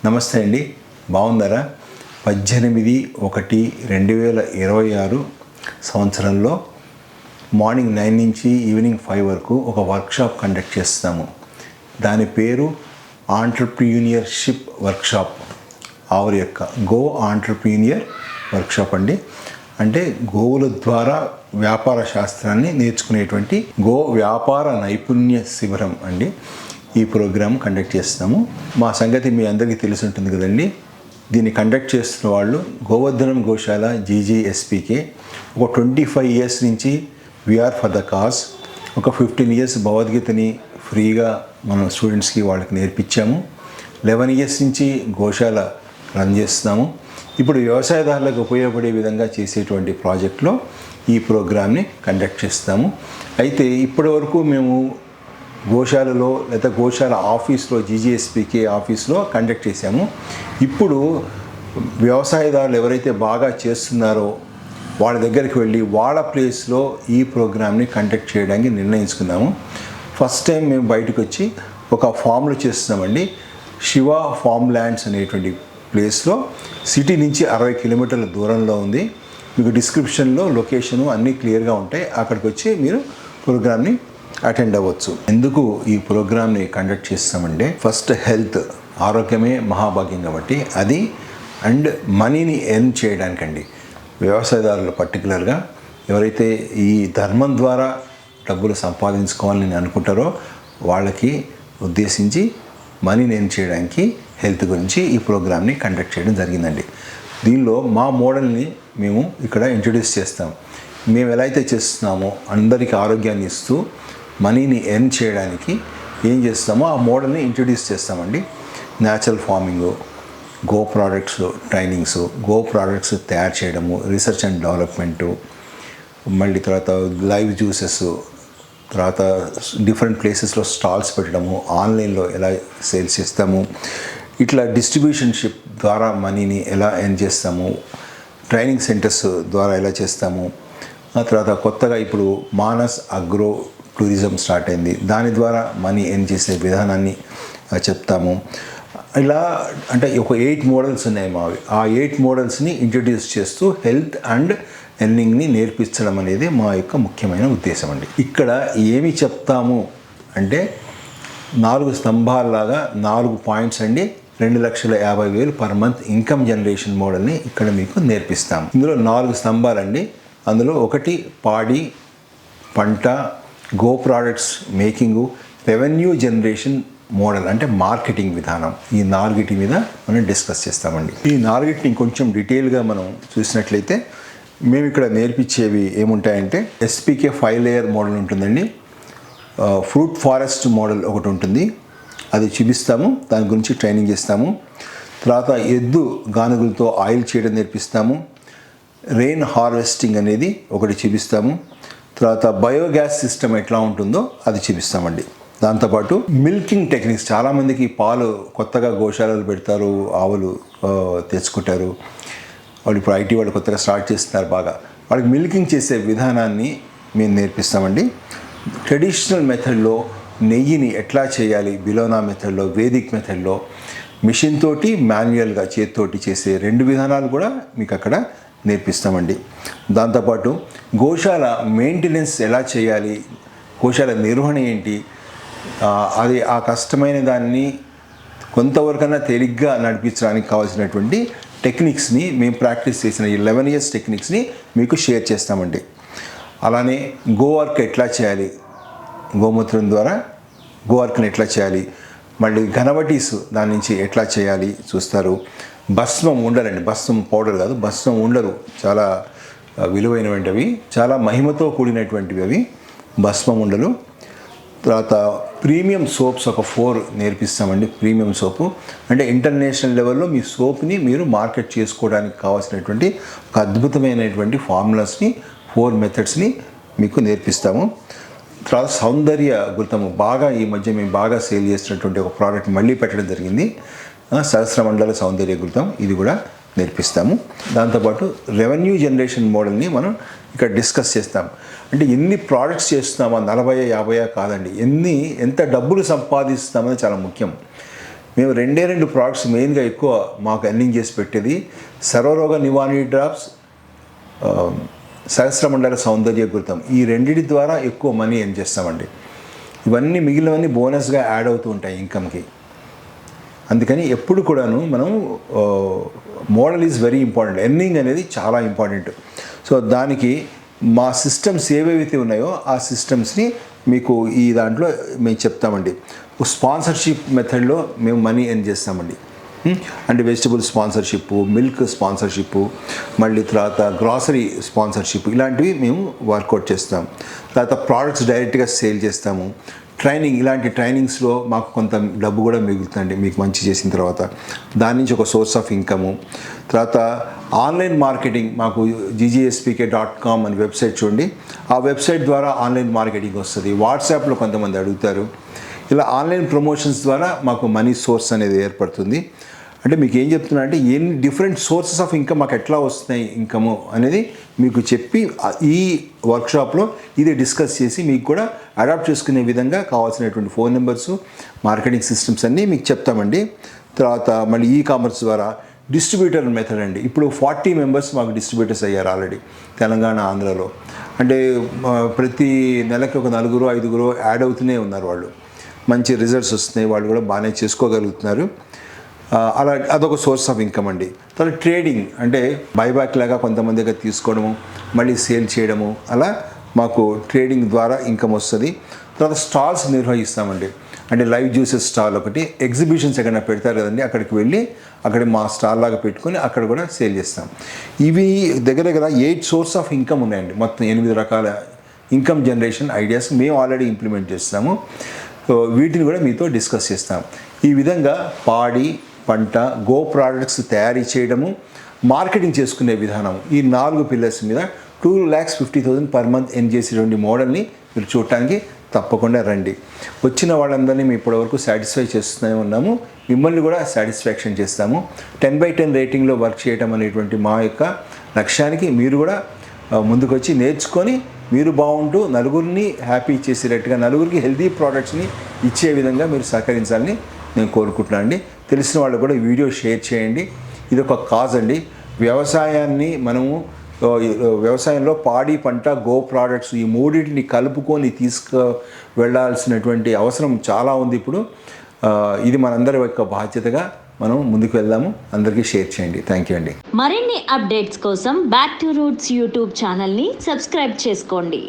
నమస్తే అండి, బాగున్నారా? 18/1/2026 సంవత్సరంలో మార్నింగ్ 9 నుంచి ఈవినింగ్ 5 వరకు ఒక వర్క్షాప్ కండక్ట్ చేస్తాము. దాని పేరు ఆంటర్‌ప్రెన్యూర్‌షిప్ వర్క్షాప్. ఆవిరి యొక్క గో ఆంటర్‌ప్రెన్యూర్ వర్క్షాప్ అండి. అంటే గోవుల ద్వారా వ్యాపార శాస్త్రాన్ని నేర్చుకునేటువంటి గో వ్యాపార నైపుణ్య శిబిరం అండి. ఈ ప్రోగ్రామ్ కండక్ట్ చేస్తాము. మా సంగతి మీ అందరికీ తెలిసి ఉంటుంది కదండి. దీన్ని కండక్ట్ చేస్తున్న వాళ్ళు గోవర్ధనం గోశాల GGSPK. ఒక 25 ఇయర్స్ నుంచి వీఆర్ ఫర్ ద కాజ్. ఒక 15 ఇయర్స్ భగవద్గీతని ఫ్రీగా మనం స్టూడెంట్స్కి వాళ్ళకి నేర్పించాము. 11 ఇయర్స్ నుంచి గోశాల రన్ చేస్తున్నాము. ఇప్పుడు వ్యవసాయదారులకు ఉపయోగపడే విధంగా చేసేటువంటి ప్రాజెక్ట్లో ఈ ప్రోగ్రామ్ని కండక్ట్ చేస్తాము. అయితే ఇప్పటి వరకు మేము గోశాలలో లేదా గోశాల ఆఫీస్లో GGSPK ఆఫీస్లో కండక్ట్ చేశాము. ఇప్పుడు వ్యవసాయదారులు ఎవరైతే బాగా చేస్తున్నారో వాళ్ళ దగ్గరికి వెళ్ళి వాళ్ళ ప్లేస్లో ఈ ప్రోగ్రామ్ని కండక్ట్ చేయడానికి నిర్ణయించుకున్నాము. ఫస్ట్ టైం మేము బయటకు వచ్చి ఒక ఫామ్లో చేస్తున్నామండి. శివ ఫామ్ ల్యాండ్స్ అనేటువంటి ప్లేస్లో సిటీ నుంచి 60 కిలోమీటర్ల దూరంలో ఉంది. మీకు డిస్క్రిప్షన్లో లొకేషను అన్నీ క్లియర్గా ఉంటాయి. అక్కడికి వచ్చి మీరు ప్రోగ్రామ్ని అటెండ్ అవ్వచ్చు. ఎందుకు ఈ ప్రోగ్రామ్ని కండక్ట్ చేస్తామంటే, ఫస్ట్ హెల్త్, ఆరోగ్యమే మహాభాగ్యం కాబట్టి అది, అండ్ మనీని ఎర్న్ చేయడానికండి. వ్యవసాయదారులు పర్టికులర్గా ఎవరైతే ఈ ధర్మం ద్వారా డబ్బులు సంపాదించుకోవాలని అనుకుంటారో వాళ్ళకి ఉద్దేశించి మనీని ఎర్న్ చేయడానికి హెల్త్ గురించి ఈ ప్రోగ్రామ్ని కండక్ట్ చేయడం జరిగిందండి. దీనిలో మా మోడల్ని మేము ఇక్కడ ఇంట్రడ్యూస్ చేస్తాం. మేము ఎలా అయితే చేస్తున్నామో అందరికీ ఆరోగ్యాన్ని ఇస్తూ మనీని ఎర్న్ చేయడానికి ఏం చేస్తామో ఆ మోడల్ని ఇంట్రడ్యూస్ చేస్తామండి. Natural farming, go products trainings, go products తయారు చేయడము, రీసెర్చ్ అండ్ డెవలప్మెంటు, మళ్ళీ తర్వాత లైవ్ జ్యూసెస్, తర్వాత డిఫరెంట్ ప్లేసెస్లో స్టాల్స్ పెట్టడము, ఆన్లైన్లో ఎలా సేల్స్ చేస్తాము, ఇట్లా డిస్ట్రిబ్యూషన్షిప్ ద్వారా మనీని ఎలా ఎర్న్ చేస్తాము, ట్రైనింగ్ సెంటర్స్ ద్వారా ఎలా చేస్తాము. ఆ తర్వాత కొత్తగా ఇప్పుడు మానస్ అగ్రో టూరిజం స్టార్ట్ అయింది, దాని ద్వారా మనీ ఎర్న్ చేసే విధానాన్ని చెప్తాము. ఇలా అంటే ఒక 8 మోడల్స్ ఉన్నాయి మావి. ఆ 8 మోడల్స్ని ఇంట్రడ్యూస్ చేస్తూ హెల్త్ అండ్ ఎర్నింగ్ని నేర్పించడం అనేది మా యొక్క ముఖ్యమైన ఉద్దేశం అండి. ఇక్కడ ఏమి చెప్తాము అంటే 4 స్తంభాలలాగా 4 పాయింట్స్ అండి. 2,50,000 పర్ మంత్ ఇన్కమ్ జనరేషన్ మోడల్ని ఇక్కడ మీకు నేర్పిస్తాం. ఇందులో 4 స్తంభాలండి. అందులో ఒకటి పాడి పంట, go products making, revenue generation model అంటే మార్కెటింగ్ విధానం. ఈ 4 మీద మనం డిస్కస్ చేస్తామండి. ఈ 4 ఇంకొంచెం డీటెయిల్గా మనం చూసినట్లయితే మేము ఇక్కడ నేర్పించేవి ఏముంటాయంటే, SPK 5 లేయర్ మోడల్ ఉంటుందండి. ఫ్రూట్ ఫారెస్ట్ మోడల్ ఒకటి ఉంటుంది, అది చూపిస్తాము. దాని గురించి ట్రైనింగ్ చేస్తాము. తర్వాత ఎద్దు గానుగులతో ఆయిల్ చేయడం నేర్పిస్తాము. రెయిన్ హార్వెస్టింగ్ అనేది ఒకటి చూపిస్తాము. తర్వాత బయోగ్యాస్ సిస్టమ్ ఎట్లా ఉంటుందో అది చూపిస్తామండి. దాంతోపాటు మిల్కింగ్ టెక్నిక్స్, చాలామందికి పాలు కొత్తగా గోశాలలు పెడతారు, ఆవులు తెచ్చుకుంటారు. వాళ్ళు ఇప్పుడు IT వాళ్ళు కొత్తగా స్టార్ట్ చేస్తున్నారు బాగా. వాళ్ళకి మిల్కింగ్ చేసే విధానాన్ని మేము నేర్పిస్తామండి. ట్రెడిషనల్ మెథడ్లో నెయ్యిని ఎట్లా చేయాలి, బిలోనా మెథడ్లో, వేదిక్ మెథడ్లో, మిషన్ తోటి మాన్యువల్గా చేతితోటి చేసే 2 విధానాలు కూడా మీకు అక్కడ నేర్పిస్తామండి. దాంతోపాటు గోశాల మెయింటెనెన్స్ ఎలా చేయాలి, గోశాల నిర్వహణ ఏంటి, అది ఆ కష్టమైన దాన్ని కొంతవరకన్నా తేలిగ్గా నడిపించడానికి కావాల్సినటువంటి టెక్నిక్స్ని మేము ప్రాక్టీస్ చేసిన ఈ 11 ఇయర్స్ టెక్నిక్స్ని మీకు షేర్ చేస్తామండి. అలానే గో వర్క్ ఎట్లా చేయాలి, గోమూత్రం ద్వారా గో వర్క్ని ఎట్లా చేయాలి, మళ్ళీ ఘనవటీస్ దాని నుంచి ఎట్లా చేయాలి చూస్తారు. భస్మం ఉండలండి, భస్మం పౌడర్ కాదు, భస్మం ఉండరు, చాలా విలువైనటువంటివి, చాలా మహిమతో కూడినటువంటివి అవి భస్మం ఉండలు. తర్వాత ప్రీమియం సోప్స్ ఒక 4 నేర్పిస్తామండి. ప్రీమియం సోపు అంటే ఇంటర్నేషనల్ లెవెల్లో మీ సోప్ని మీరు మార్కెట్ చేసుకోవడానికి కావాల్సినటువంటి ఒక అద్భుతమైనటువంటి ఫార్ములాస్ని, 4 మెథడ్స్ని మీకు నేర్పిస్తాము. తర్వాత సౌందర్య గుర్తము, బాగా ఈ మధ్య మేము బాగా సేల్ చేస్తున్నటువంటి ఒక ప్రోడక్ట్ మళ్ళీ పెట్టడం జరిగింది, సహస్రమండల సౌందర్య గుర్తం, ఇది కూడా నేర్పిస్తాము. దాంతోపాటు రెవెన్యూ జనరేషన్ మోడల్ని మనం ఇక్కడ డిస్కస్ చేస్తాం. అంటే ఎన్ని ప్రోడక్ట్స్ చేస్తున్నామా, 40 50 కాదండి, ఎంత డబ్బులు సంపాదిస్తామని చాలా ముఖ్యం. మేము రెండు ప్రోడక్ట్స్ మెయిన్గా ఎక్కువ మాకు ఎర్నింగ్ చేసి పెట్టేది సర్వరోగ నివారణి డ్రాప్స్, సహస్రమండల సౌందర్య గుర్తం. ఈ రెండింటి ద్వారా ఎక్కువ మనీ ఎర్న్ చేస్తామండి. ఇవన్నీ మిగిలినవన్నీ బోనస్గా యాడ్ అవుతూ ఉంటాయి ఇన్కమ్కి. అందుకని ఎప్పుడు కూడాను మనం model is very important, earning అనేది చాలా ఇంపార్టెంట్. సో దానికి మా సిస్టమ్స్ ఏవేవైతే ఉన్నాయో ఆ సిస్టమ్స్ని మీకు ఈ దాంట్లో మేము చెప్తామండి. స్పాన్సర్షిప్ మెథడ్లో మేము మనీ ఎర్న్ చేస్తామండి. అంటే వెజిటబుల్ స్పాన్సర్షిప్, మిల్క్ స్పాన్సర్షిప్, మళ్ళీ తర్వాత గ్రాసరీ స్పాన్సర్షిప్, ఇలాంటివి మేము వర్కౌట్ చేస్తాం. తర్వాత ప్రోడక్ట్స్ డైరెక్ట్గా సేల్ చేస్తాము. ట్రైనింగ్, ఇలాంటి ట్రైనింగ్స్లో మాకు కొంత డబ్బు కూడా మిగులుతుందండి మీకు మంచి చేసిన తర్వాత. దాని నుంచి ఒక సోర్స్ ఆఫ్ ఇన్కము. తర్వాత ఆన్లైన్ మార్కెటింగ్, మాకు ggspk.com అని వెబ్సైట్ చూడండి. ఆ వెబ్సైట్ ద్వారా ఆన్లైన్ మార్కెటింగ్ వస్తుంది. వాట్సాప్లో కొంతమంది అడుగుతారు. ఇలా ఆన్లైన్ ప్రమోషన్స్ ద్వారా మాకు మనీ సోర్స్ అనేది ఏర్పడుతుంది. అంటే మీకు ఏం చెప్తున్నా అంటే ఎన్ని డిఫరెంట్ సోర్సెస్ ఆఫ్ ఇన్కమ్ మాకు ఎట్లా వస్తున్నాయి ఇన్కము అనేది మీకు చెప్పి ఈ వర్క్షాప్లో ఇది డిస్కస్ చేసి మీకు కూడా అడాప్ట్ చేసుకునే విధంగా కావాల్సినటువంటి ఫోన్ నెంబర్స్, మార్కెటింగ్ సిస్టమ్స్ అన్నీ మీకు చెప్తామండి. తర్వాత మళ్ళీ కామర్స్ ద్వారా డిస్ట్రిబ్యూటర్ మెథడ్ అండి. ఇప్పుడు 40 మెంబర్స్ మాకు డిస్ట్రిబ్యూటర్స్ అయ్యారు ఆల్రెడీ తెలంగాణ, ఆంధ్రాలో. అంటే ప్రతి నెలకి ఒక 4-5 యాడ్ అవుతూనే ఉన్నారు. వాళ్ళు మంచి రిజల్ట్స్ వస్తున్నాయి, వాళ్ళు కూడా బాగానే చేసుకోగలుగుతున్నారు. అలా అదొక సోర్స్ ఆఫ్ ఇన్కమ్ అండి. తర్వాత ట్రేడింగ్ అంటే బైబ్యాక్ లాగా కొంతమంది దగ్గర తీసుకోవడము, మళ్ళీ సేల్ చేయడము, అలా మాకు ట్రేడింగ్ ద్వారా ఇన్కమ్ వస్తుంది. తర్వాత స్టాల్స్ నిర్వహిస్తామండి. అంటే లైవ్ జ్యూసెస్ స్టాల్ ఒకటి, ఎగ్జిబిషన్స్ ఎక్కడైనా పెడతారు కదండి, అక్కడికి వెళ్ళి అక్కడ మా స్టాల్ లాగా పెట్టుకొని అక్కడ కూడా సేల్ చేస్తాం. ఇవి దగ్గర 8 సోర్స్ ఆఫ్ ఇన్కమ్ ఉన్నాయండి. మొత్తం 8 రకాల ఇన్కమ్ జనరేషన్ ఐడియాస్ మేము ఆల్రెడీ ఇంప్లిమెంట్ చేస్తాము. వీటిని కూడా మీతో డిస్కస్ చేస్తాం. ఈ విధంగా పాడి పంట, గో ప్రోడక్ట్స్ తయారీ చేయడము, మార్కెటింగ్ చేసుకునే విధానం, ఈ 4 పిల్లర్స్ మీద 2,50,000 పర్ మంత్ ఎర్న్ చేసేటువంటి మోడల్ని మీరు చూడటానికి తప్పకుండా రండి. వచ్చిన వాళ్ళందరినీ మేము ఇప్పటివరకు సాటిస్ఫై చేస్తూనే ఉన్నాము. మిమ్మల్ని కూడా సాటిస్ఫాక్షన్ చేస్తాము. 10/10 రేటింగ్లో వర్క్ చేయడం అనేటువంటి మా యొక్క లక్ష్యానికి మీరు కూడా ముందుకొచ్చి నేర్చుకొని మీరు బాగుంటూ నలుగురిని హ్యాపీ చేసేటట్టుగా, నలుగురికి హెల్తీ ప్రోడక్ట్స్ని ఇచ్చే విధంగా మీరు సహకరించాలని నేను కోరుకుంటున్నాను అండి. తెలిసిన వాళ్ళు కూడా ఈ వీడియో షేర్ చేయండి. ఇది ఒక కాజ్ అండి. వ్యవసాయంలో పాడి పంట, గో ప్రోడక్ట్స్, ఈ మూడింటిని కలుపుకొని వెళ్ళాల్సినటువంటి అవసరం చాలా ఉంది ఇప్పుడు. ఇది మనందరి యొక్క బాధ్యతగా మనం ముందుకు వెళ్దాము. అందరికీ షేర్ చేయండి. థ్యాంక్ యూ అండి. మరిన్ని అప్డేట్స్ కోసం బ్యాక్ టు రూట్స్ యూట్యూబ్ ఛానల్ని సబ్స్క్రైబ్ చేసుకోండి.